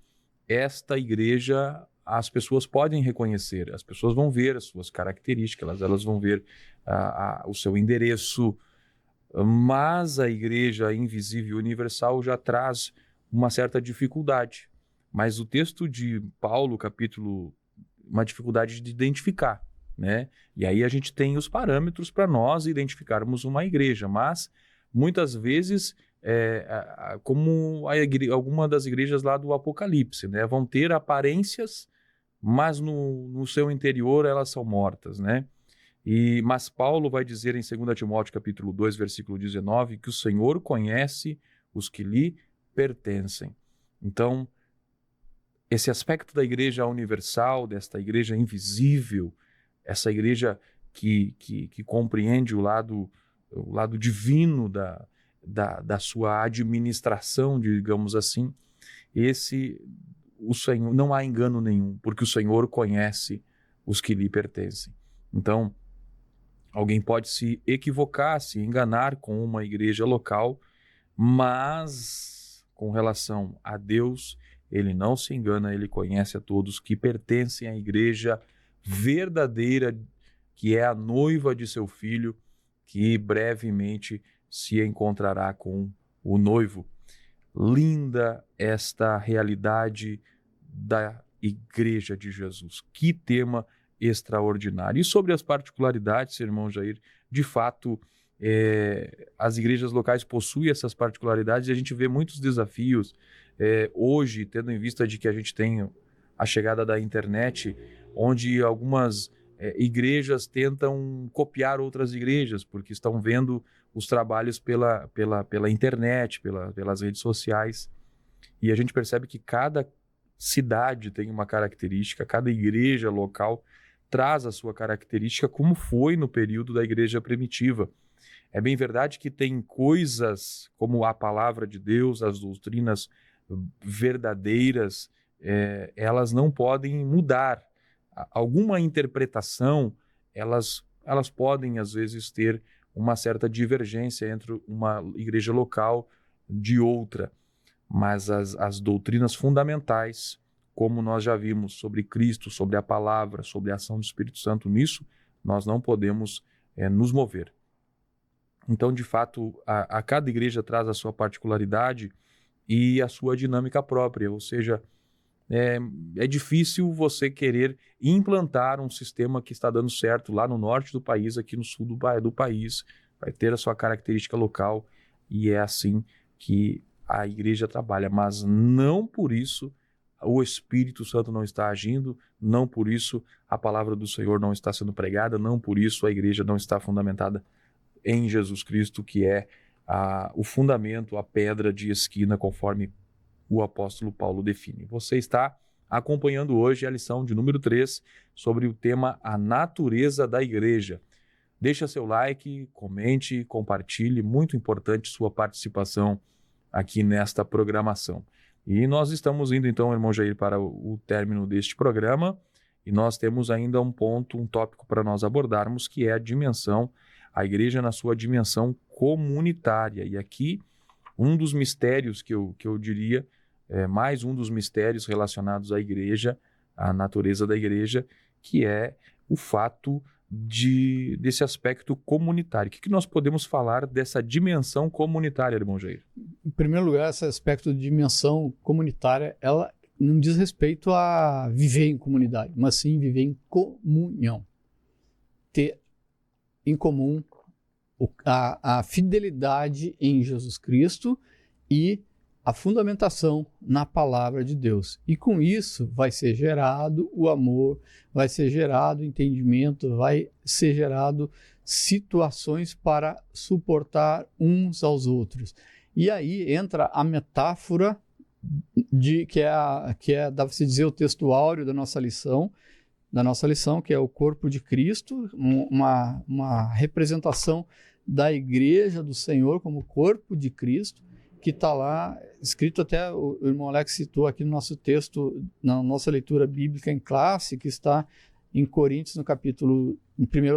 esta igreja, as pessoas podem reconhecer, as pessoas vão ver as suas características, elas vão ver o seu endereço, mas a igreja invisível e universal já traz uma certa dificuldade. Mas o texto de Paulo, uma dificuldade de identificar, né? E aí a gente tem os parâmetros para nós identificarmos uma igreja, mas muitas vezes, como alguma das igrejas lá do Apocalipse, né? Vão ter aparências, mas no seu interior elas são mortas, né? Mas Paulo vai dizer em 2 Timóteo capítulo 2, versículo 19, que o Senhor conhece os que lhe pertencem. Então, esse aspecto da igreja universal, desta igreja invisível, essa igreja que compreende o lado divino da sua administração, digamos assim, o Senhor, não há engano nenhum, porque o Senhor conhece os que lhe pertencem. Então, alguém pode se equivocar, se enganar com uma igreja local, mas com relação a Deus, ele não se engana, ele conhece a todos que pertencem à igreja verdadeira, que é a noiva de seu filho, que brevemente se encontrará com o noivo. Linda esta realidade da igreja de Jesus. Que tema extraordinário. E sobre as particularidades, irmão Jair, de fato, as igrejas locais possuem essas particularidades e a gente vê muitos desafios hoje, tendo em vista de que a gente tem a chegada da internet, onde algumas igrejas tentam copiar outras igrejas, porque estão vendo os trabalhos pela internet, pelas redes sociais. E a gente percebe que cada cidade tem uma característica, cada igreja local traz a sua característica, como foi no período da igreja primitiva. É bem verdade que tem coisas como a palavra de Deus, as doutrinas verdadeiras, elas não podem mudar. Alguma interpretação, elas podem, às vezes, ter uma certa divergência entre uma igreja local de outra. Mas as doutrinas fundamentais, como nós já vimos sobre Cristo, sobre a palavra, sobre a ação do Espírito Santo nisso, nós não podemos nos mover. Então, de fato, a cada igreja traz a sua particularidade e a sua dinâmica própria, ou seja, é difícil você querer implantar um sistema que está dando certo lá no norte do país, aqui no sul do país, vai ter a sua característica local, e é assim que a igreja trabalha, mas não por isso o Espírito Santo não está agindo, não por isso a palavra do Senhor não está sendo pregada, não por isso a igreja não está fundamentada em Jesus Cristo, que é o fundamento, a pedra de esquina, conforme o apóstolo Paulo define. Você está acompanhando hoje a lição de número 3 sobre o tema A Natureza da Igreja. Deixa seu like, comente, compartilhe, muito importante sua participação aqui nesta programação. E nós estamos indo então, irmão Jair, para o término deste programa, e nós temos ainda um tópico para nós abordarmos, que é a igreja na sua dimensão comunitária. E aqui, um dos mistérios que eu diria, mais um dos mistérios relacionados à igreja, à natureza da igreja, que é o fato desse aspecto comunitário. O que nós podemos falar dessa dimensão comunitária, irmão Jair? Em primeiro lugar, esse aspecto de dimensão comunitária, ela não diz respeito a viver em comunidade, mas sim viver em comunhão. Ter em comum a fidelidade em Jesus Cristo e a fundamentação na palavra de Deus. E com isso vai ser gerado o amor, vai ser gerado o entendimento, vai ser gerado situações para suportar uns aos outros. E aí entra a metáfora que é dá-se dizer, o texto áureo da nossa lição, que é o corpo de Cristo, uma representação da igreja do Senhor como corpo de Cristo, que está lá escrito, até o irmão Alex citou aqui no nosso texto, na nossa leitura bíblica em classe, que está em Coríntios, em 1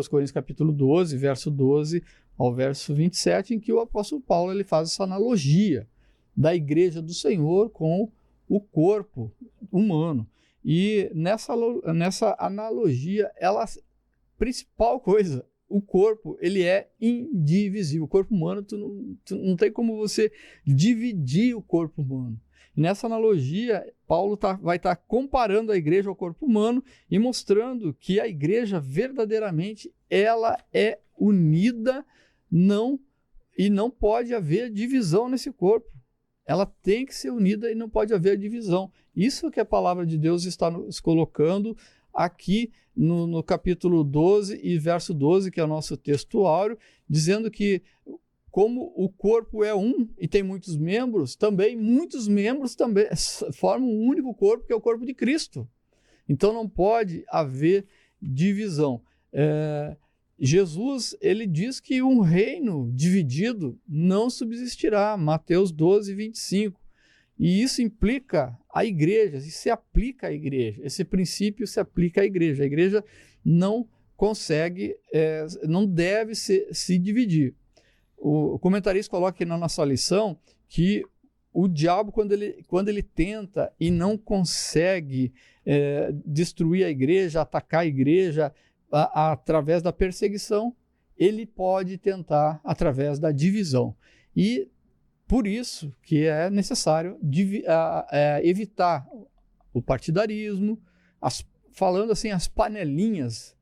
Coríntios capítulo 12, verso 12 ao verso 27, em que o apóstolo Paulo ele faz essa analogia da igreja do Senhor com o corpo humano. E nessa analogia, principal coisa, o corpo, ele é indivisível. O corpo humano, tu não tem como você dividir o corpo humano. E nessa analogia, Paulo vai estar comparando a igreja ao corpo humano e mostrando que a igreja, verdadeiramente, ela é unida, e não pode haver divisão nesse corpo. Ela tem que ser unida e não pode haver divisão. Isso que a palavra de Deus está nos colocando aqui no capítulo 12 e verso 12, que é o nosso texto áureo, dizendo que como o corpo é um e tem muitos membros também formam um único corpo, que é o corpo de Cristo. Então não pode haver divisão. Jesus, ele diz que um reino dividido não subsistirá, Mateus 12, 25. E isso implica a igreja, isso se aplica à igreja, esse princípio se aplica à igreja. A igreja não consegue, não deve se dividir. O comentarista coloca aqui na nossa lição que o diabo, quando ele tenta e não consegue destruir a igreja, atacar a igreja através da perseguição, ele pode tentar através da divisão. E por isso que é necessário evitar o partidarismo, falando assim, as panelinhas,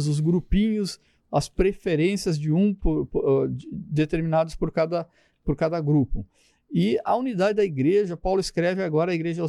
os grupinhos, as preferências de determinados por cada grupo. E a unidade da igreja, Paulo escreve agora a igreja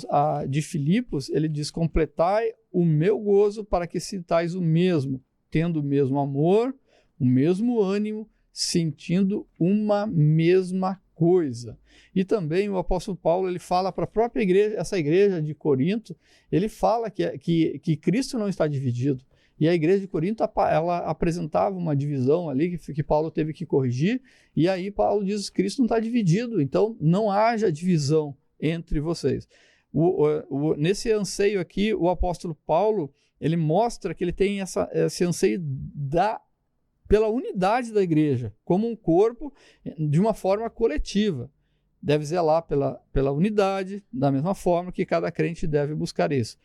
de Filipos, ele diz: completai o meu gozo para que sintais o mesmo, tendo o mesmo amor, o mesmo ânimo, sentindo uma mesma coisa. E também o apóstolo Paulo, ele fala para a própria igreja, essa igreja de Corinto, ele fala que Cristo não está dividido. E a igreja de Corinto, ela apresentava uma divisão ali que Paulo teve que corrigir, e aí Paulo diz: Cristo não está dividido, então não haja divisão entre vocês. Nesse anseio aqui, o apóstolo Paulo, ele mostra que ele tem esse anseio pela unidade da igreja, como um corpo, de uma forma coletiva. Deve zelar pela unidade, da mesma forma que cada crente deve buscar isso.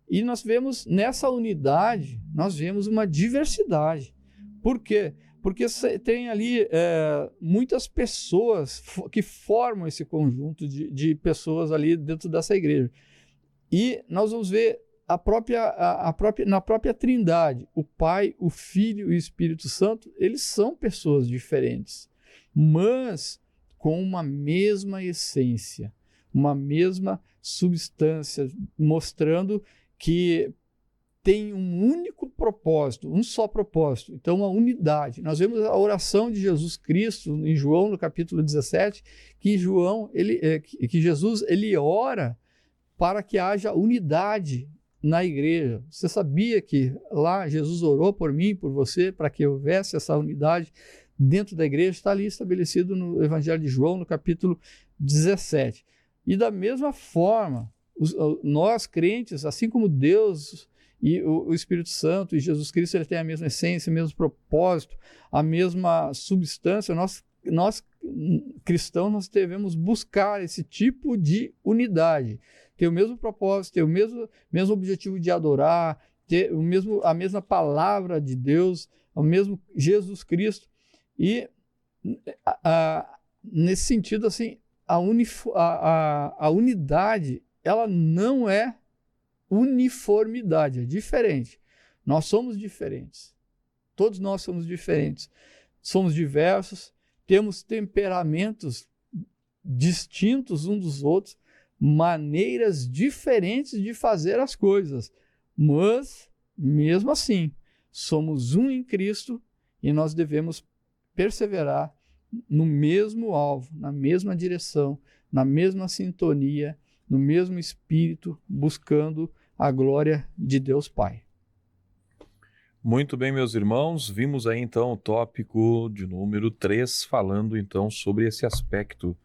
E nós vemos nessa unidade, nós vemos uma diversidade. Por quê? Porque tem ali muitas pessoas que formam esse conjunto de pessoas ali dentro dessa igreja. E nós vamos ver na própria Trindade, o Pai, o Filho e o Espírito Santo, eles são pessoas diferentes, mas com uma mesma essência, uma mesma substância, mostrando que tem um único propósito, um só propósito. Então, a unidade. Nós vemos a oração de Jesus Cristo em João, no capítulo 17, que Jesus ele ora para que haja unidade na igreja. Você sabia que lá Jesus orou por mim, por você, para que houvesse essa unidade dentro da igreja? Está ali estabelecido no Evangelho de João, no capítulo 17. E da mesma forma, nós crentes, assim como Deus e o Espírito Santo e Jesus Cristo, ele tem a mesma essência, o mesmo propósito, a mesma substância, nós cristãos, nós devemos buscar esse tipo de unidade, ter o mesmo propósito, ter o mesmo objetivo de adorar, ter a mesma palavra de Deus, o mesmo Jesus Cristo. E nesse sentido, assim, a unidade, ela não é uniformidade, é diferente. Nós somos diferentes. Todos nós somos diferentes. Somos diversos, temos temperamentos distintos uns dos outros, maneiras diferentes de fazer as coisas. Mas, mesmo assim, somos um em Cristo e nós devemos perseverar no mesmo alvo, na mesma direção, na mesma sintonia, no mesmo espírito, buscando a glória de Deus Pai. Muito bem, meus irmãos, vimos aí então o tópico de número 3, falando então sobre esse aspecto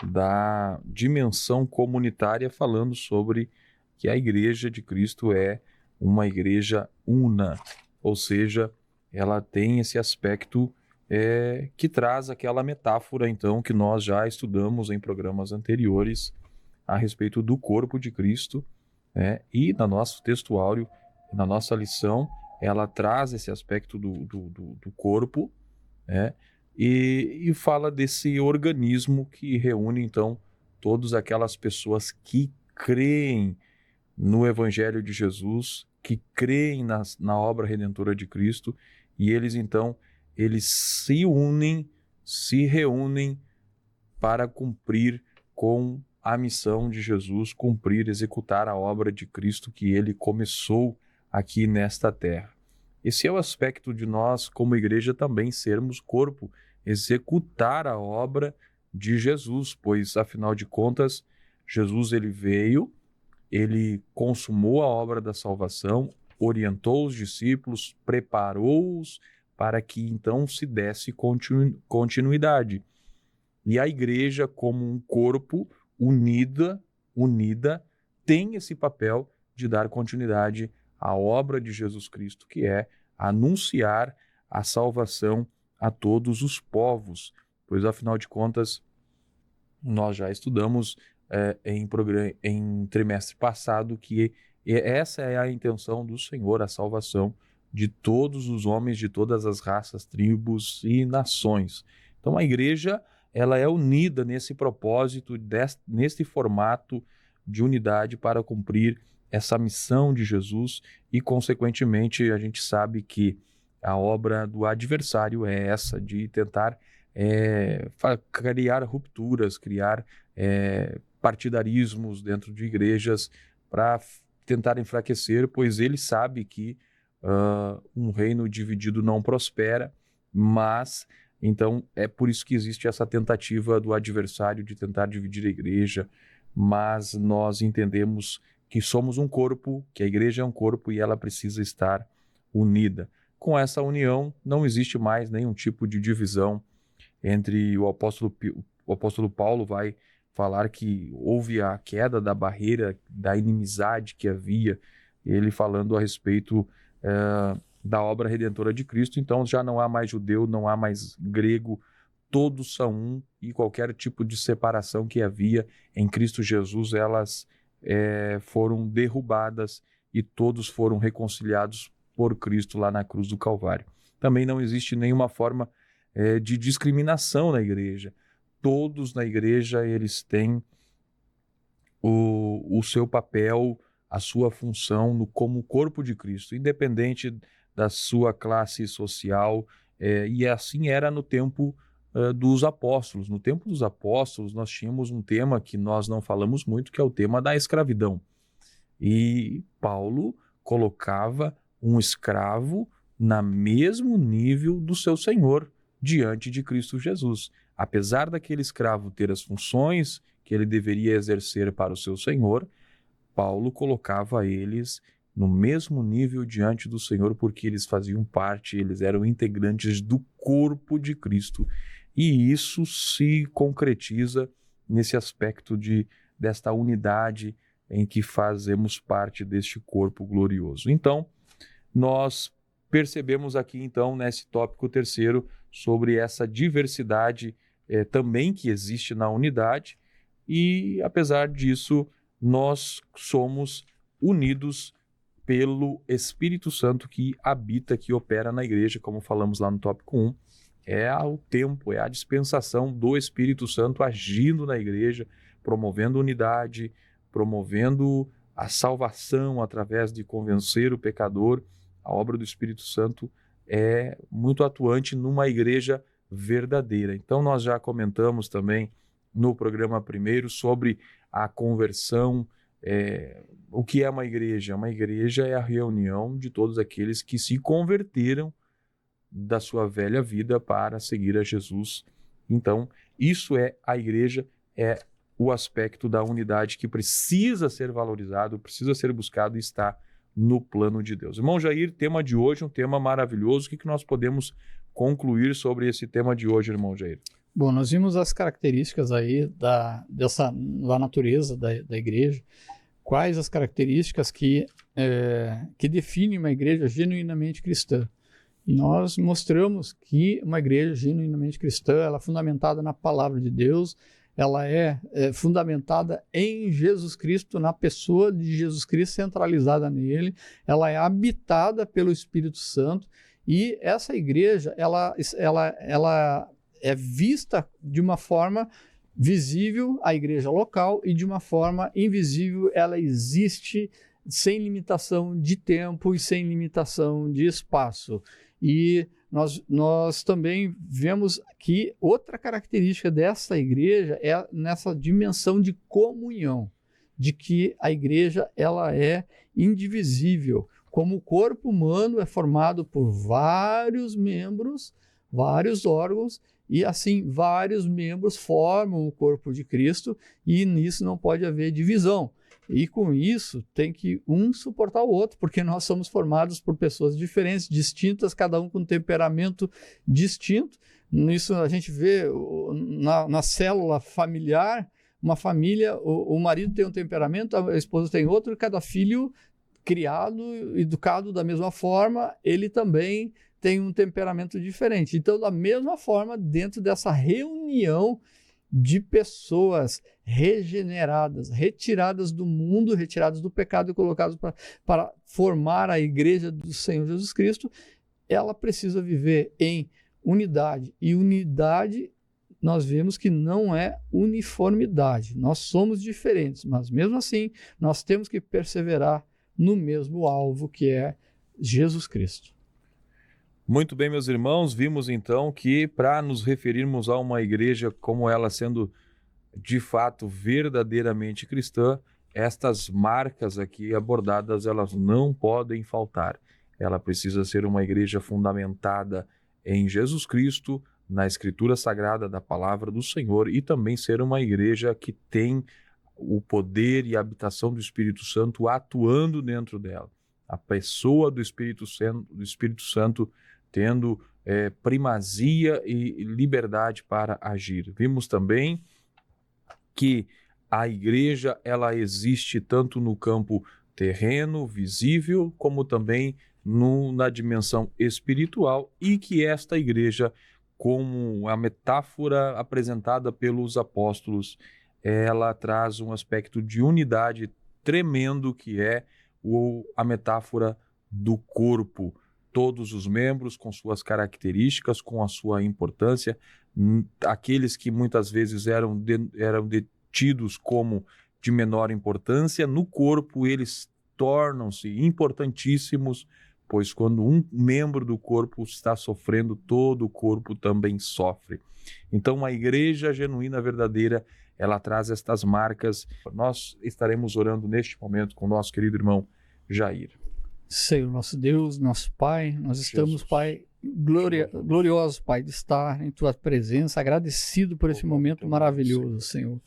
da dimensão comunitária, falando sobre que a Igreja de Cristo é uma igreja una, ou seja, ela tem esse aspecto que traz aquela metáfora então que nós já estudamos em programas anteriores a respeito do corpo de Cristo, e na nosso textuário, na nossa lição, ela traz esse aspecto do corpo, e fala desse organismo que reúne então todas aquelas pessoas que creem no Evangelho de Jesus, que creem na obra redentora de Cristo, e eles então se unem, se reúnem para cumprir com a missão de Jesus, executar a obra de Cristo que ele começou aqui nesta terra. Esse é o aspecto de nós, como igreja, também sermos corpo, executar a obra de Jesus, pois, afinal de contas, Jesus ele veio, ele consumou a obra da salvação, orientou os discípulos, preparou-os para que então se desse continuidade. E a igreja, como um corpo unida, tem esse papel de dar continuidade à obra de Jesus Cristo, que é anunciar a salvação a todos os povos, pois, afinal de contas, nós já estudamos em trimestre passado que essa é a intenção do Senhor, a salvação de todos os homens, de todas as raças, tribos e nações. Então, a igreja ela é unida nesse propósito, nesse formato de unidade para cumprir essa missão de Jesus e, consequentemente, a gente sabe que a obra do adversário é essa, de tentar criar rupturas, criar partidarismos dentro de igrejas para tentar enfraquecer, pois ele sabe que um reino dividido não prospera, mas então é por isso que existe essa tentativa do adversário de tentar dividir a igreja, mas nós entendemos que somos um corpo, que a igreja é um corpo e ela precisa estar unida. Com essa união não existe mais nenhum tipo de divisão entre o apóstolo Paulo vai falar que houve a queda da barreira, da inimizade que havia, ele falando a respeito da obra redentora de Cristo. Então já não há mais judeu, não há mais grego, todos são um, e qualquer tipo de separação que havia em Cristo Jesus, elas foram derrubadas e todos foram reconciliados por Cristo lá na cruz do Calvário. Também não existe nenhuma forma de discriminação na igreja. Todos na igreja eles têm o seu papel, a sua função como corpo de Cristo, independente da sua classe social, e assim era no tempo dos apóstolos. No tempo dos apóstolos nós tínhamos um tema que nós não falamos muito, que é o tema da escravidão. E Paulo colocava um escravo no mesmo nível do seu senhor diante de Cristo Jesus. Apesar daquele escravo ter as funções que ele deveria exercer para o seu senhor, Paulo colocava eles no mesmo nível diante do Senhor, porque eles faziam parte, eles eram integrantes do corpo de Cristo. E isso se concretiza nesse aspecto desta unidade em que fazemos parte deste corpo glorioso. Então, nós percebemos aqui, então, nesse tópico terceiro, sobre essa diversidade também que existe na unidade, e, apesar disso, nós somos unidos pelo Espírito Santo que habita, que opera na igreja, como falamos lá no tópico 1. É o tempo, é a dispensação do Espírito Santo agindo na igreja, promovendo unidade, promovendo a salvação através de convencer o pecador. A obra do Espírito Santo é muito atuante numa igreja verdadeira. Então nós já comentamos também no programa primeiro sobre a conversão. O que é uma igreja? Uma igreja é a reunião de todos aqueles que se converteram da sua velha vida para seguir a Jesus. Então, isso é a igreja, é o aspecto da unidade que precisa ser valorizado, precisa ser buscado e está no plano de Deus. Irmão Jair, tema de hoje, um tema maravilhoso. O que nós podemos concluir sobre esse tema de hoje, irmão Jair? Bom, nós vimos as características aí da natureza da igreja. Quais as características que definem uma igreja genuinamente cristã? E nós mostramos que uma igreja genuinamente cristã, ela é fundamentada na palavra de Deus, ela é fundamentada em Jesus Cristo, na pessoa de Jesus Cristo, centralizada nele, ela é habitada pelo Espírito Santo, e essa igreja, ela é vista de uma forma visível, a igreja local, e de uma forma invisível, ela existe sem limitação de tempo e sem limitação de espaço. E nós também vemos que outra característica dessa igreja é nessa dimensão de comunhão, de que a igreja ela é indivisível. Como o corpo humano é formado por vários membros, vários órgãos, e assim vários membros formam o corpo de Cristo, e nisso não pode haver divisão. E com isso tem que um suportar o outro, porque nós somos formados por pessoas diferentes, distintas, cada um com um temperamento distinto. Nisso a gente vê na célula familiar, uma família, o marido tem um temperamento, a esposa tem outro, e cada filho criado, educado da mesma forma, ele também tem um temperamento diferente. Então, da mesma forma, dentro dessa reunião de pessoas regeneradas, retiradas do mundo, retiradas do pecado e colocadas para formar a igreja do Senhor Jesus Cristo, ela precisa viver em unidade. E unidade, nós vemos que não é uniformidade. Nós somos diferentes, mas mesmo assim, nós temos que perseverar no mesmo alvo, que é Jesus Cristo. Muito bem, meus irmãos, vimos então que para nos referirmos a uma igreja como ela sendo de fato verdadeiramente cristã, estas marcas aqui abordadas, elas não podem faltar. Ela precisa ser uma igreja fundamentada em Jesus Cristo, na Escritura Sagrada da Palavra do Senhor, e também ser uma igreja que tem o poder e a habitação do Espírito Santo atuando dentro dela. A pessoa do Espírito Santo tendo primazia e liberdade para agir. Vimos também que a igreja ela existe tanto no campo terreno, visível, como também na dimensão espiritual, e que esta igreja, como a metáfora apresentada pelos apóstolos, ela traz um aspecto de unidade tremendo, que é a metáfora do corpo. Todos os membros com suas características, com a sua importância, aqueles que muitas vezes eram tidos como de menor importância, no corpo eles tornam-se importantíssimos, pois quando um membro do corpo está sofrendo, todo o corpo também sofre. Então, a igreja genuína, verdadeira, ela traz estas marcas. Nós estaremos orando neste momento com o nosso querido irmão Jair. Senhor, nosso Deus, nosso Pai, nós estamos, Jesus. Pai, glorioso, Pai, de estar em Tua presença, agradecido por esse momento maravilhoso, Senhor.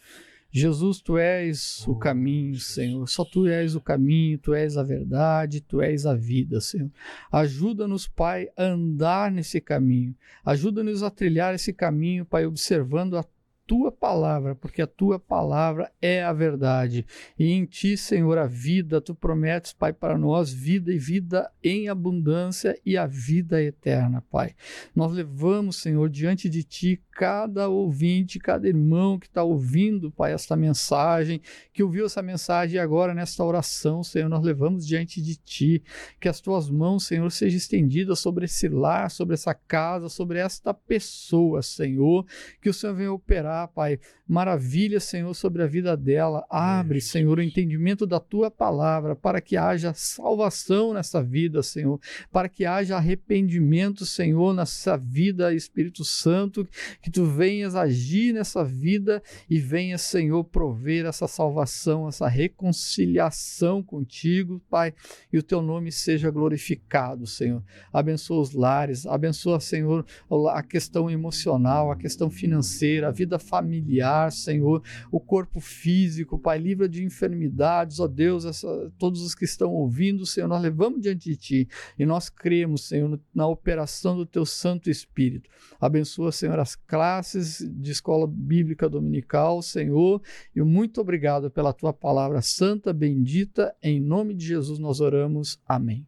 Jesus, Tu és o caminho, Senhor. Só Tu és o caminho, Tu és a verdade, Tu és a vida, Senhor. Ajuda-nos, Pai, a andar nesse caminho. Ajuda-nos a trilhar esse caminho, Pai, observando a Tua palavra, porque a Tua palavra é a verdade. E em Ti, Senhor, a vida, Tu prometes, Pai, para nós vida e vida em abundância e a vida eterna, Pai. Nós levamos, Senhor, diante de Ti cada ouvinte, cada irmão que está ouvindo, Pai, esta mensagem, que ouviu essa mensagem agora nesta oração, Senhor, nós levamos diante de Ti, que as Tuas mãos, Senhor, sejam estendidas sobre esse lar, sobre essa casa, sobre esta pessoa, Senhor, que o Senhor venha operar, Pai, maravilha, Senhor, sobre a vida dela. Abre, Senhor, o entendimento da Tua palavra para que haja salvação nessa vida, Senhor, para que haja arrependimento, Senhor, nessa vida, Espírito Santo, que Tu venhas agir nessa vida e venhas, Senhor, prover essa salvação, essa reconciliação contigo, Pai, e o Teu nome seja glorificado, Senhor. Abençoa os lares, abençoa, Senhor, a questão emocional, a questão financeira, a vida familiar, Senhor, o corpo físico, Pai, livra de enfermidades, ó Deus, todos os que estão ouvindo, Senhor, nós levamos diante de Ti e nós cremos, Senhor, na operação do Teu Santo Espírito. Abençoa, Senhor, as classes de escola bíblica dominical, Senhor, e muito obrigado pela Tua palavra santa, bendita, em nome de Jesus nós oramos, amém.